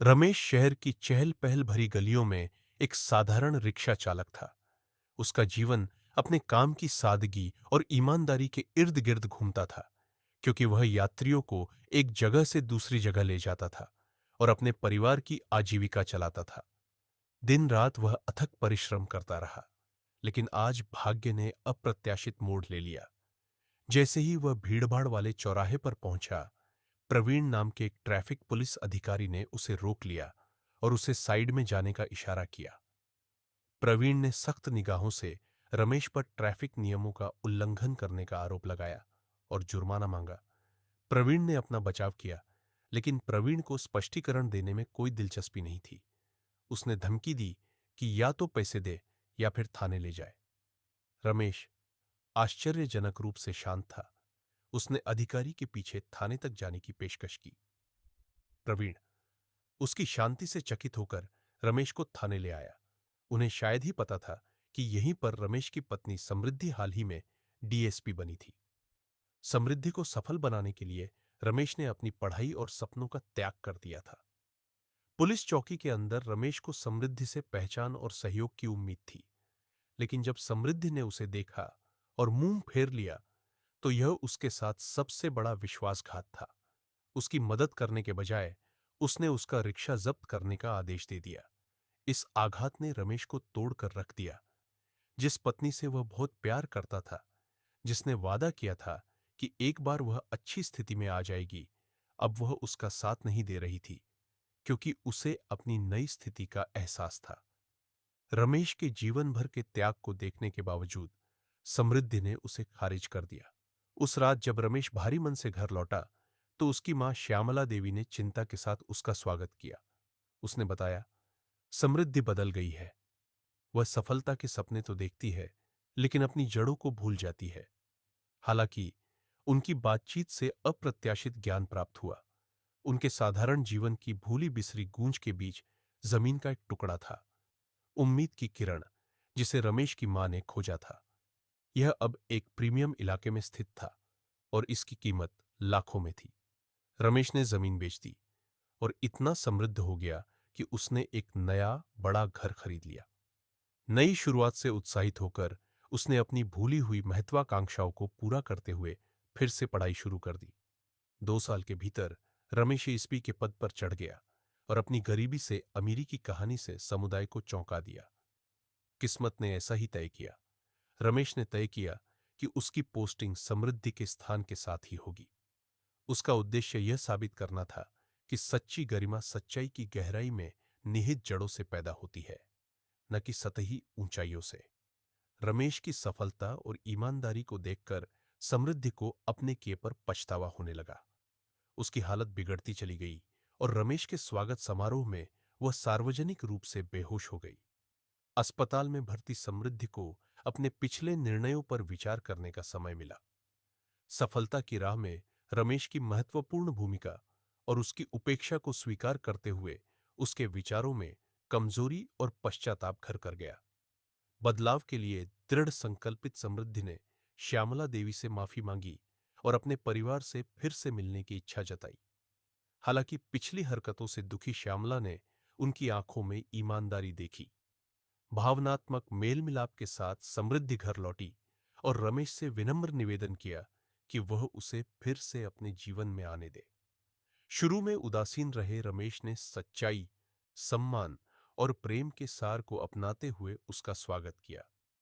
रमेश शहर की चहल पहल भरी गलियों में एक साधारण रिक्शा चालक था। उसका जीवन अपने काम की सादगी और ईमानदारी के इर्द गिर्द घूमता था, क्योंकि वह यात्रियों को एक जगह से दूसरी जगह ले जाता था और अपने परिवार की आजीविका चलाता था। दिन रात वह अथक परिश्रम करता रहा, लेकिन आज भाग्य ने अप्रत्याशित मोड़ ले लिया। जैसे ही वह भीड़भाड़ वाले चौराहे पर पहुंचा, प्रवीण नाम के एक ट्रैफिक पुलिस अधिकारी ने उसे रोक लिया और उसे साइड में जाने का इशारा किया। प्रवीण ने सख्त निगाहों से रमेश पर ट्रैफिक नियमों का उल्लंघन करने का आरोप लगाया और जुर्माना मांगा। प्रवीण ने अपना बचाव किया, लेकिन प्रवीण को स्पष्टीकरण देने में कोई दिलचस्पी नहीं थी। उसने धमकी दी कि या तो पैसे दे या फिर थाने ले जाए। रमेश आश्चर्यजनक रूप से शांत था। उसने अधिकारी के पीछे थाने तक जाने की पेशकश की। प्रवीण उसकी शांति से चकित होकर रमेश को थाने ले आया। उन्हें शायद ही पता था कि यहीं पर रमेश की पत्नी समृद्धि हाल ही में डीएसपी बनी थी। समृद्धि को सफल बनाने के लिए रमेश ने अपनी पढ़ाई और सपनों का त्याग कर दिया था। पुलिस चौकी के अंदर रमेश को समृद्धि से पहचान और सहयोग की उम्मीद थी, लेकिन जब समृद्धि ने उसे देखा और मुंह फेर लिया, तो यह उसके साथ सबसे बड़ा विश्वासघात था। उसकी मदद करने के बजाय उसने उसका रिक्शा जब्त करने का आदेश दे दिया। इस आघात ने रमेश को तोड़कर रख दिया। जिस पत्नी से वह बहुत प्यार करता था, जिसने वादा किया था कि एक बार वह अच्छी स्थिति में आ जाएगी, अब वह उसका साथ नहीं दे रही थी, क्योंकि उसे अपनी नई स्थिति का एहसास था। रमेश के जीवन भर के त्याग को देखने के बावजूद समृद्धि ने उसे खारिज कर दिया। उस रात जब रमेश भारी मन से घर लौटा, तो उसकी मां श्यामला देवी ने चिंता के साथ उसका स्वागत किया। उसने बताया, समृद्धि बदल गई है। वह सफलता के सपने तो देखती है, लेकिन अपनी जड़ों को भूल जाती है। हालांकि उनकी बातचीत से अप्रत्याशित ज्ञान प्राप्त हुआ। उनके साधारण जीवन की भूली बिसरी गूंज के बीच जमीन का एक टुकड़ा था, उम्मीद की किरण, जिसे रमेश की मां ने खोजा था। यह अब एक प्रीमियम इलाके में स्थित था और इसकी कीमत लाखों में थी। रमेश ने जमीन बेच दी और इतना समृद्ध हो गया कि उसने एक नया बड़ा घर खरीद लिया। नई शुरुआत से उत्साहित होकर उसने अपनी भूली हुई महत्वाकांक्षाओं को पूरा करते हुए फिर से पढ़ाई शुरू कर दी। 2 साल के भीतर रमेश एसपी के पद पर चढ़ गया और अपनी गरीबी से अमीरी की कहानी से समुदाय को चौंका दिया। किस्मत ने ऐसा ही तय किया। रमेश ने तय किया कि उसकी पोस्टिंग समृद्धि के स्थान के साथ ही होगी। उसका उद्देश्य यह साबित करना था कि सच्ची गरिमा सच्चाई की गहराई में निहित जड़ों से पैदा होती है, न कि सतही ऊंचाइयों से। रमेश की सफलता और ईमानदारी को देखकर समृद्धि को अपने किए पर पछतावा होने लगा। उसकी हालत बिगड़ती चली गई और रमेश के स्वागत समारोह में वह सार्वजनिक रूप से बेहोश हो गई। अस्पताल में भर्ती समृद्धि को अपने पिछले निर्णयों पर विचार करने का समय मिला। सफलता की राह में रमेश की महत्वपूर्ण भूमिका और उसकी उपेक्षा को स्वीकार करते हुए उसके विचारों में कमजोरी और पश्चाताप घर कर गया। बदलाव के लिए दृढ़ संकल्पित समृद्धि ने श्यामला देवी से माफी मांगी और अपने परिवार से फिर से मिलने की इच्छा जताई। हालांकि पिछली हरकतों से दुखी श्यामला ने उनकी आंखों में ईमानदारी देखी। भावनात्मक मेल मिलाप के साथ समृद्धि घर लौटी और रमेश से विनम्र निवेदन किया कि वह उसे फिर से अपने जीवन में आने दे। शुरू में उदासीन रहे रमेश ने सच्चाई, सम्मान और प्रेम के सार को अपनाते हुए उसका स्वागत किया।